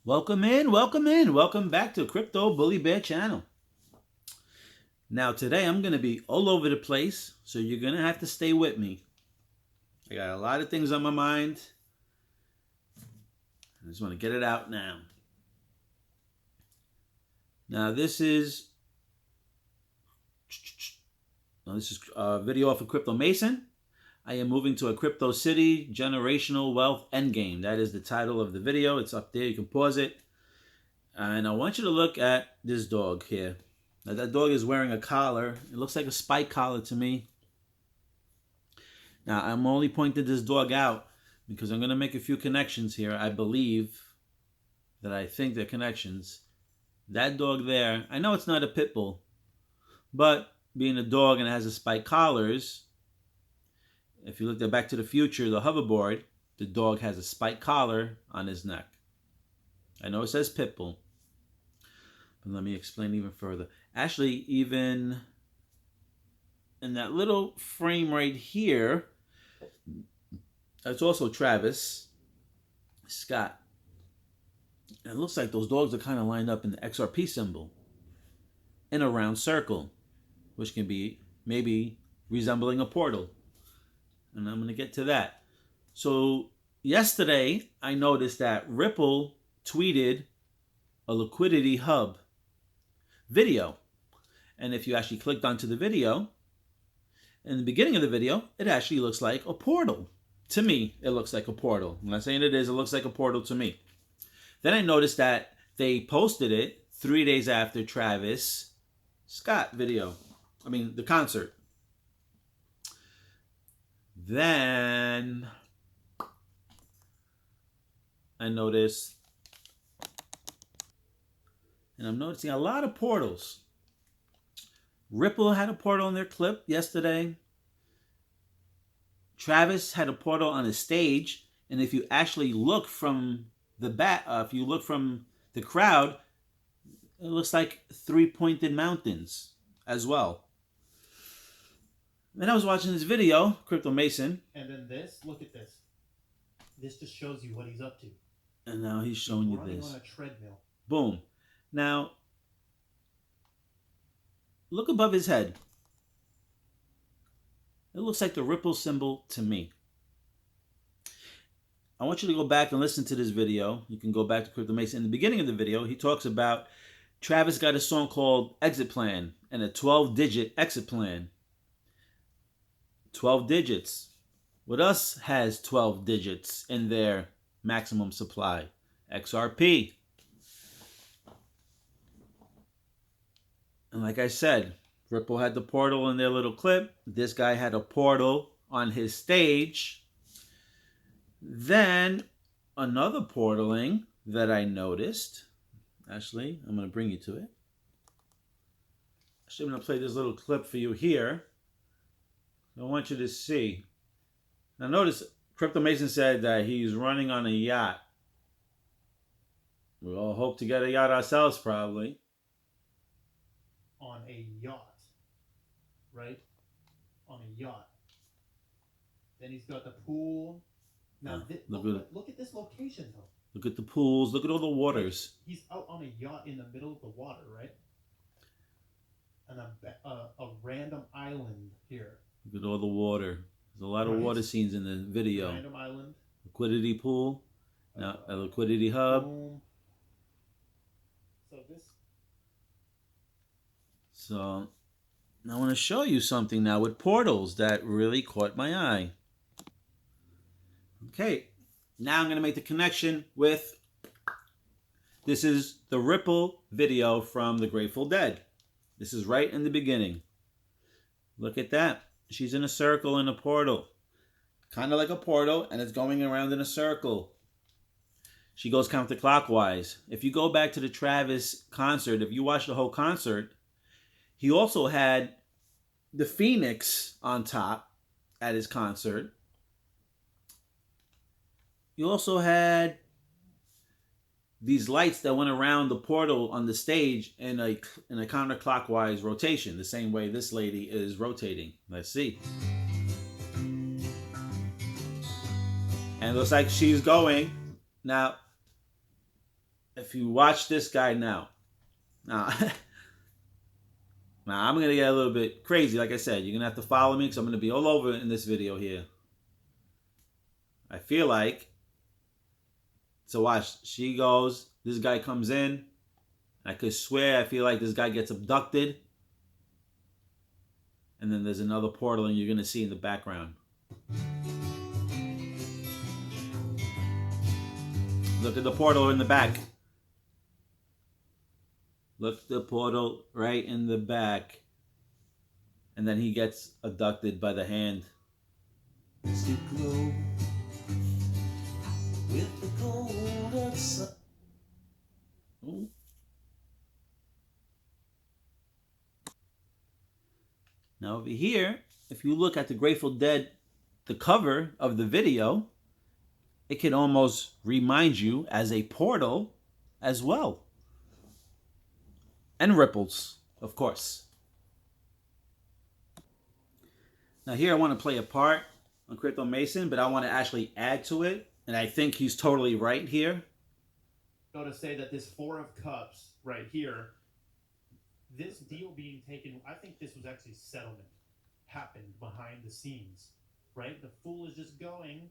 Welcome in, welcome in, welcome back to Crypto Bully Bear channel. Now today I'm going to be all over the place, so you're going to have to stay with me. I got a lot of things on my mind. I just want to get it out now. Now this is a video off of Crypto Mason. I am moving to a crypto city, generational wealth endgame. That is the title of the video. It's up there. You can pause it. And I want you to look at this dog here. Now that dog is wearing a collar. It looks like a spike collar to me. Now I'm only pointing this dog out because I'm going to make a few connections here. I believe that I think they're connections. That dog there, I know it's not a pit bull, but being a dog and it has a spike collars, if you look at Back to the Future, the hoverboard, the dog has a spike collar on his neck. I know it says pit bull, but let me explain even further. Actually, even in that little frame right here, that's also Travis Scott. And it looks like those dogs are kind of lined up in the XRP symbol in a round circle, which can be maybe resembling a portal. And I'm going to get to that. So yesterday, I noticed that Ripple tweeted a liquidity hub video. And if you actually clicked onto the video, in the beginning of the video, it actually looks like a portal. To me, it looks like a portal. I'm not saying it is, it looks like a portal to me. Then I noticed that they posted it 3 days after Travis Scott video. I mean, the concert. Then I noticed, and I'm noticing a lot of portals. Ripple had a portal in their clip yesterday. Travis had a portal on his stage, and if you actually look from the back, if you look from the crowd, it looks like three-pointed mountains as well. Then I was watching this video, Crypto Mason. And then this, look at this. This just shows you what he's up to. And now he's showing you running this. on a treadmill. Boom. Now, look above his head. It looks like the Ripple symbol to me. I want you to go back and listen to this video. You can go back to Crypto Mason. In the beginning of the video, he talks about Travis got a song called Exit Plan and a 12-digit exit plan. 12 digits. What else has 12 digits in their maximum supply? XRP. And like I said, Ripple had the portal in their little clip. This guy had a portal on his stage. Then another portaling that I noticed. Actually, I'm going to bring you to it. Actually, I'm going to play this little clip for you here. I want you to see. Now notice, Crypto Mason said that he's running on a yacht. We all hope to get a yacht ourselves, probably. On a yacht. Right? On a yacht. Then he's got the pool. Now, look at this location, though. Look at the pools. Look at all the waters. He's out on a yacht in the middle of the water, right? And a random island here. Look at all the water. There's a lot of water scenes in the video. Random island. Liquidity pool. Now a liquidity hub. Boom. So I want to show you something now with portals that really caught my eye. Okay, now I'm going to make the connection with, this is the Ripple video from the Grateful Dead. This is right in the beginning. Look at that. She's in a circle in a portal. Kind of like a portal, and it's going around in a circle. She goes counterclockwise. If you go back to the Travis concert, if you watch the whole concert, he also had the Phoenix on top at his concert. He also had these lights that went around the portal on the stage in a counterclockwise rotation, the same way this lady is rotating. Let's see. And it looks like she's going. Now, if you watch this guy now, now, now I'm going to get a little bit crazy. Like I said, you're going to have to follow me because I'm going to be all over in this video here. I feel like, so watch, she goes, this guy comes in. I could swear I feel like this guy gets abducted. And then there's another portal and you're going to see in the background. Look at the portal in the back. Look at the portal right in the back. And then he gets abducted by the hand. To glow with the gold of sun. Ooh. Now over here, if you look at the Grateful Dead, the cover of the video, it can almost remind you as a portal as well. And ripples, of course. Now here I want to play a part on Crypto Mason, but I want to actually add to it. And I think he's totally right here. So to say that this Four of Cups right here, this deal being taken, I think this was actually settlement happened behind the scenes, right? The Fool is just going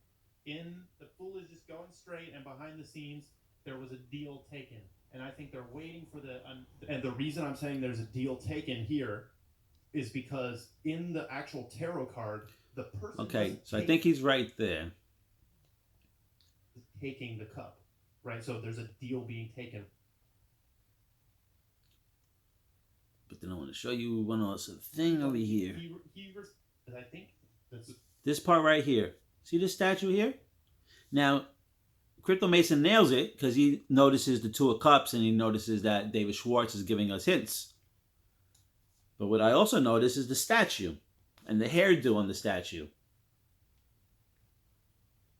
straight, and behind the scenes there was a deal taken. And I think they're waiting for and the reason I'm saying there's a deal taken here is because in the actual tarot card, the person so I think he's right there. Taking the cup, right? So there's a deal being taken. But then I want to show you one other thing over here. I think this part right here. See this statue here? Now, Crypto Mason nails it because he notices the Two of Cups and he notices that David Schwartz is giving us hints. But what I also notice is the statue and the hairdo on the statue.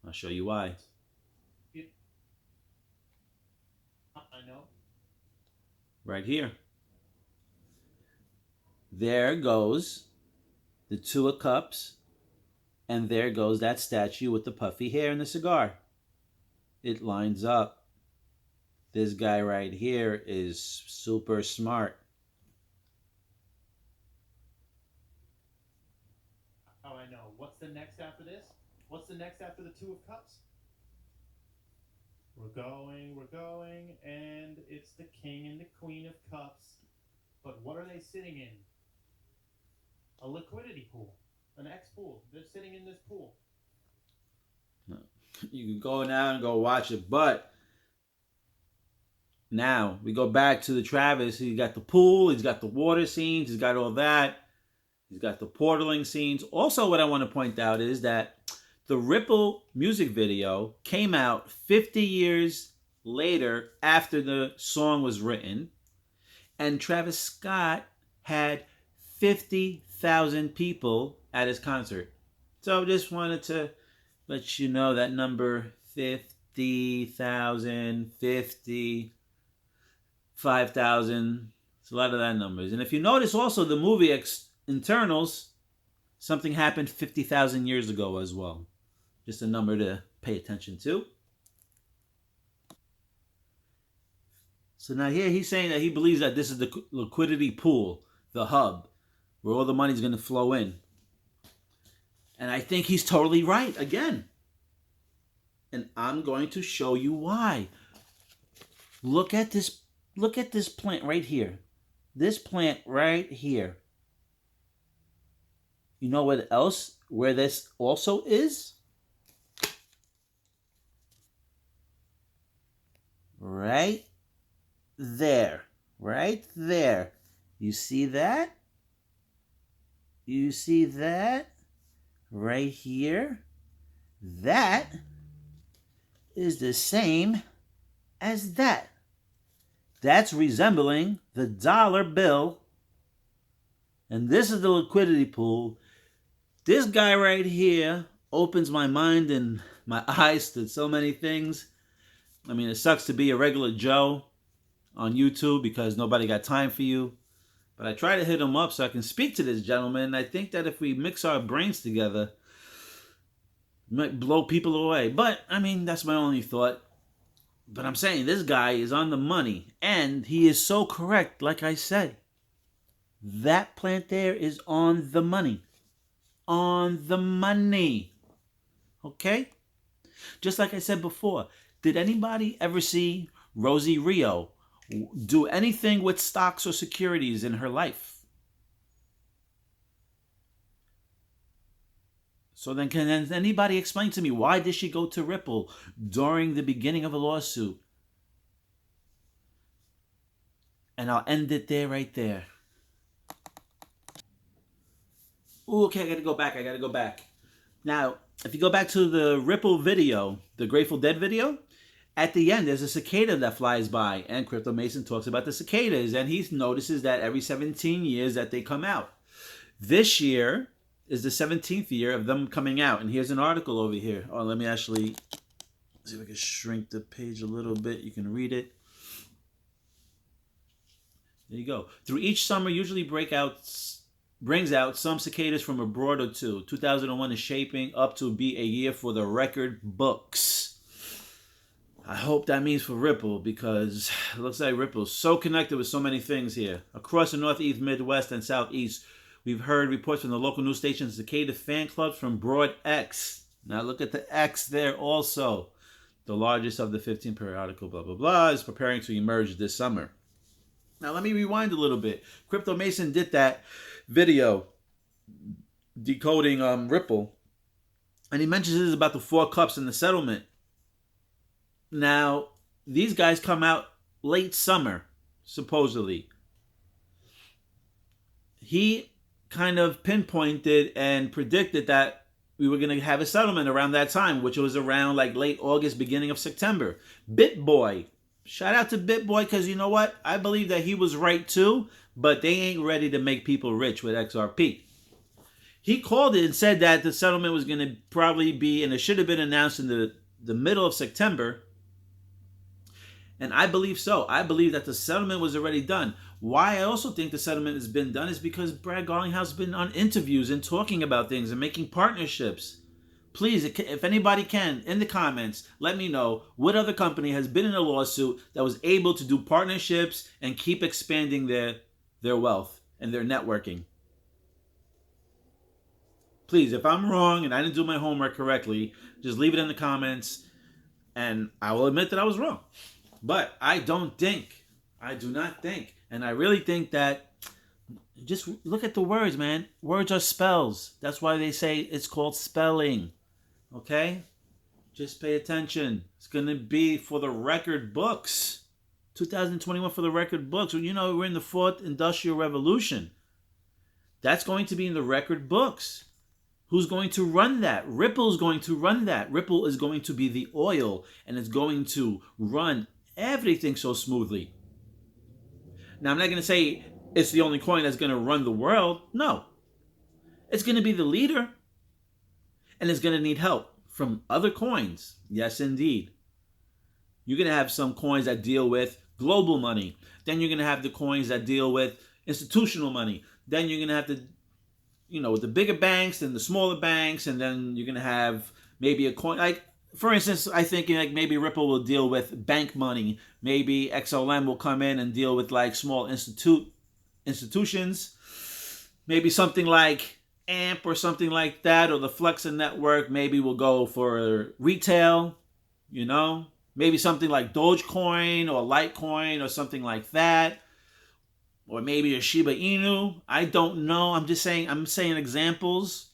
I'll show you why. I know. Right here. There goes the Two of Cups, and there goes that statue with the puffy hair and the cigar. It lines up. This guy right here is super smart. Oh, I know. What's the next after this? What's the next after the Two of Cups? We're going, and it's the King and the Queen of Cups. But what are they sitting in? A liquidity pool, an X pool. They're sitting in this pool. You can go now and go watch it, but now we go back to the Travis. He's got the pool, he's got the water scenes, he's got all that. He's got the portaling scenes. Also, what I want to point out is that the Ripple music video came out 50 years later after the song was written, and Travis Scott had 50,000 people at his concert. So just wanted to let you know that number 50,000, 50, 5,000. It's a lot of that numbers. And if you notice also the movie Internals, something happened 50,000 years ago as well. Just a number to pay attention to. So now here he's saying that he believes that this is the liquidity pool, the hub, where all the money's going to flow in. And I think he's totally right again. And I'm going to show you why. Look at this plant right here. This plant right here. You know where this also is? Right there. Right there. You see that? You see that? Right here? That is the same as that. That's resembling the dollar bill. And this is the liquidity pool. This guy right here opens my mind and my eyes to so many things. I mean, it sucks to be a regular Joe on YouTube because nobody got time for you. But I try to hit him up so I can speak to this gentleman. And I think that if we mix our brains together, it might blow people away. But, I mean, that's my only thought. But I'm saying this guy is on the money, and he is so correct. Like I said, that plant there is on the money. On the money. Okay? Just like I said before, did anybody ever see Rosie Rio do anything with stocks or securities in her life? So then can anybody explain to me, why did she go to Ripple during the beginning of a lawsuit? And I'll end it there, right there. Ooh, okay, I gotta go back. Now, if you go back to the Ripple video, the Grateful Dead video, at the end there's a cicada that flies by, and Crypto Mason talks about the cicadas, and he notices that every 17 years that they come out. This year is the 17th year of them coming out, and here's an article over here. Oh, let me actually see if I can shrink the page a little bit. You can read it. There you go. Through each summer, usually brings out some cicadas from abroad or two. 2001 is shaping up to be a year for the record books. I hope that means for Ripple, because it looks like Ripple's so connected with so many things here. Across the Northeast, Midwest, and Southeast, we've heard reports from the local news stations, cicada fan clubs from Broad X. Now look at the X there also. The largest of the 15 periodical blah, blah, blah, is preparing to emerge this summer. Now let me rewind a little bit. Crypto Mason did that video decoding Ripple, and he mentions this about the 4 cups and the settlement. Now, these guys come out late summer, supposedly. He kind of pinpointed and predicted that we were going to have a settlement around that time, which was around like late August, beginning of September. BitBoy. Shout out to BitBoy, because you know what? I believe that he was right too, but they ain't ready to make people rich with XRP. He called it and said that the settlement was going to probably be, and it should have been announced in the middle of September. And I believe so. I believe that the settlement was already done. Why I also think the settlement has been done is because Brad Garlinghouse has been on interviews and talking about things and making partnerships. Please, if anybody can, in the comments, let me know what other company has been in a lawsuit that was able to do partnerships and keep expanding their wealth and their networking. Please, if I'm wrong and I didn't do my homework correctly, just leave it in the comments and I will admit that I was wrong. But I do not think, and I really think that, just look at the words, man. Words are spells. That's why they say it's called spelling. Okay? Just pay attention. It's going to be for the record books. 2021 for the record books. You know, we're in the 4th Industrial Revolution. That's going to be in the record books. Who's going to run that? Ripple's going to run that. Ripple is going to be the oil, and it's going to run everything so smoothly. Now, I'm not going to say it's the only coin that's going to run the world. No. It's going to be the leader. And it's going to need help from other coins. Yes, indeed. You're going to have some coins that deal with global money. Then you're going to have the coins that deal with institutional money. Then you're going to have the bigger banks and the smaller banks. And then you're going to have maybe a coin. Like, for instance, I think like maybe Ripple will deal with bank money. Maybe XLM will come in and deal with like small institutions. Maybe something like AMP or something like that, or the Flexa network maybe will go for retail, maybe something like Dogecoin or Litecoin or something like that, or maybe a Shiba Inu. I don't know. I'm saying examples.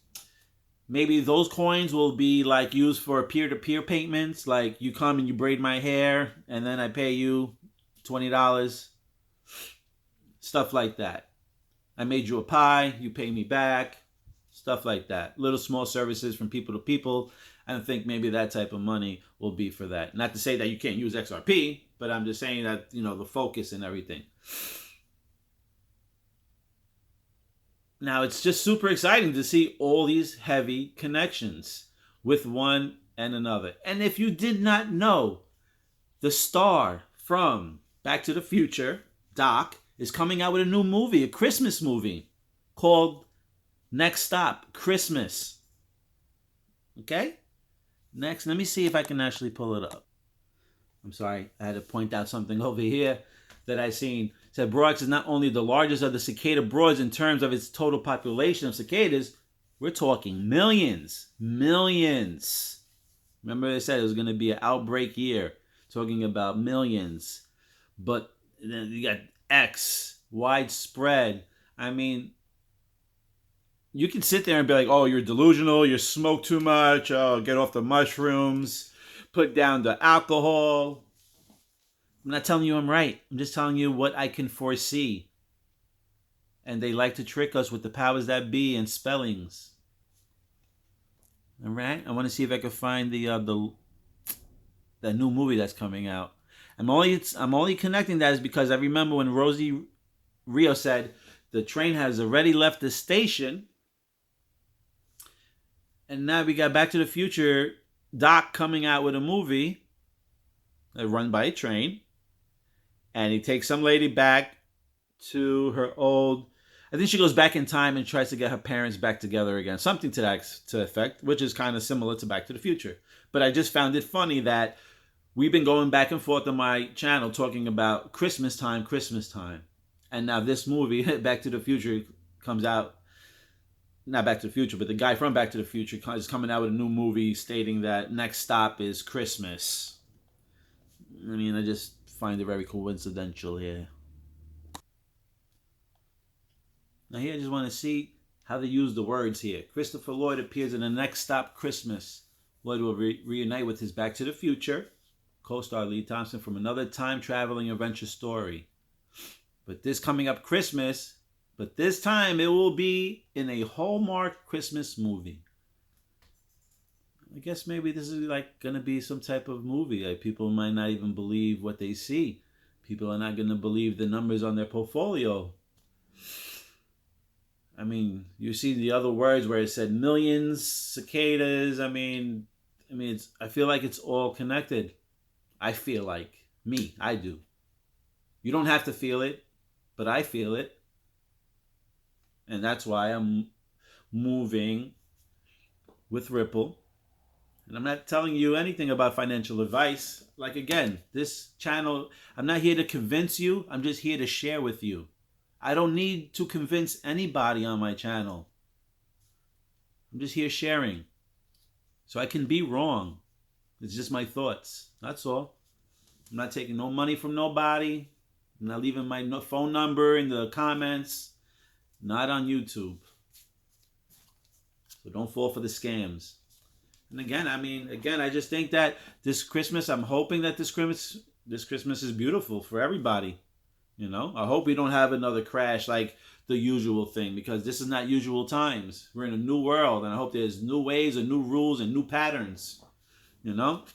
Maybe those coins will be like used for peer-to-peer payments, like you come and you braid my hair and then I pay you $20, stuff like that. I made you a pie, you pay me back. Stuff like that. Little small services from people to people. I don't think maybe that type of money will be for that. Not to say that you can't use XRP, but I'm just saying that, the focus and everything. Now, it's just super exciting to see all these heavy connections with one and another. And if you did not know, the star from Back to the Future, Doc, is coming out with a new movie, a Christmas movie, called Next Stop, Christmas. Okay? Next, let me see if I can actually pull it up. I'm sorry, I had to point out something over here that I seen. It said Broads is not only the largest of the cicada broads in terms of its total population of cicadas, we're talking millions. Millions. Remember they said it was going to be an outbreak year, talking about millions. But then you got X, widespread. I mean, you can sit there and be like, oh, you're delusional, you smoke too much, oh, get off the mushrooms, put down the alcohol. I'm not telling you I'm right. I'm just telling you what I can foresee. And they like to trick us with the powers that be and spellings. All right? I want to see if I can find the new movie that's coming out. I'm only connecting that is because I remember when Rosie Rio said the train has already left the station. And now we got Back to the Future Doc coming out with a movie run by a train. And he takes some lady back to her old... I think she goes back in time and tries to get her parents back together again. Something to that effect, which is kind of similar to Back to the Future. But I just found it funny that we've been going back and forth on my channel talking about Christmas time. And now this movie, Back to the Future, comes out. Not Back to the Future, but the guy from Back to the Future is coming out with a new movie stating that next stop is Christmas. I mean, I just find it very coincidental here. Now here I just want to see how they use the words here. Christopher Lloyd appears in the next stop, Christmas. Lloyd will reunite with his Back to the Future co-star Lee Thompson from another time-traveling adventure story. But this coming up Christmas, but this time it will be in a Hallmark Christmas movie. I guess maybe this is like going to be some type of movie. Like people might not even believe what they see. People are not going to believe the numbers on their portfolio. I mean, you see the other words where it said millions, cicadas. I mean, I feel like it's all connected. I feel like. I do. You don't have to feel it, but I feel it. And that's why I'm moving with Ripple. And I'm not telling you anything about financial advice. Like, again, this channel, I'm not here to convince you. I'm just here to share with you. I don't need to convince anybody on my channel. I'm just here sharing. So I can be wrong. It's just my thoughts. That's all. I'm not taking no money from nobody. I'm not leaving my phone number in the comments. Not on YouTube. So don't fall for the scams. And again, I just think that this Christmas, I'm hoping that this Christmas is beautiful for everybody. You know, I hope we don't have another crash like the usual thing, because this is not usual times. We're in a new world, and I hope there's new ways and new rules and new patterns. You know,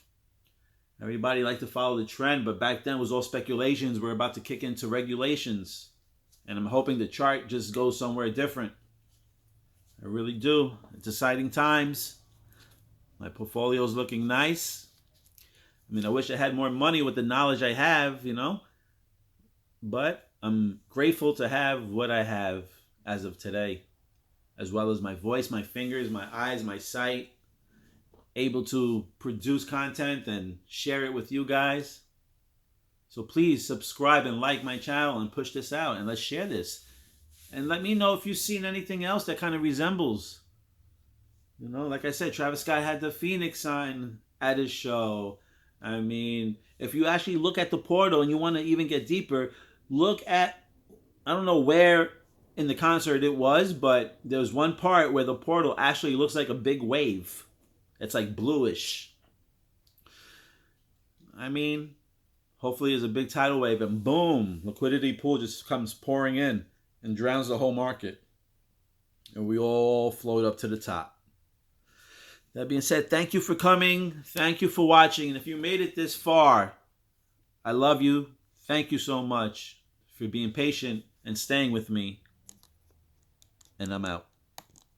everybody liked to follow the trend, but back then it was all speculations. We're about to kick into regulations, and I'm hoping the chart just goes somewhere different. I really do. It's exciting times. My portfolio is looking nice. I mean, I wish I had more money with the knowledge I have, you know. But I'm grateful to have what I have as of today, as well as my voice, my fingers, my eyes, my sight, able to produce content and share it with you guys. So please subscribe and like my channel and push this out, and let's share this. And let me know if you've seen anything else that kind of resembles. You know, like I said, Travis Scott had the Phoenix sign at his show. I mean, if you actually look at the portal and you want to even get deeper, look at, I don't know where in the concert it was, but there's one part where the portal actually looks like a big wave. It's like bluish. I mean, hopefully there's a big tidal wave and boom, liquidity pool just comes pouring in and drowns the whole market. And we all float up to the top. That being said, thank you for coming. Thank you for watching. And if you made it this far, I love you. Thank you so much for being patient and staying with me. And I'm out.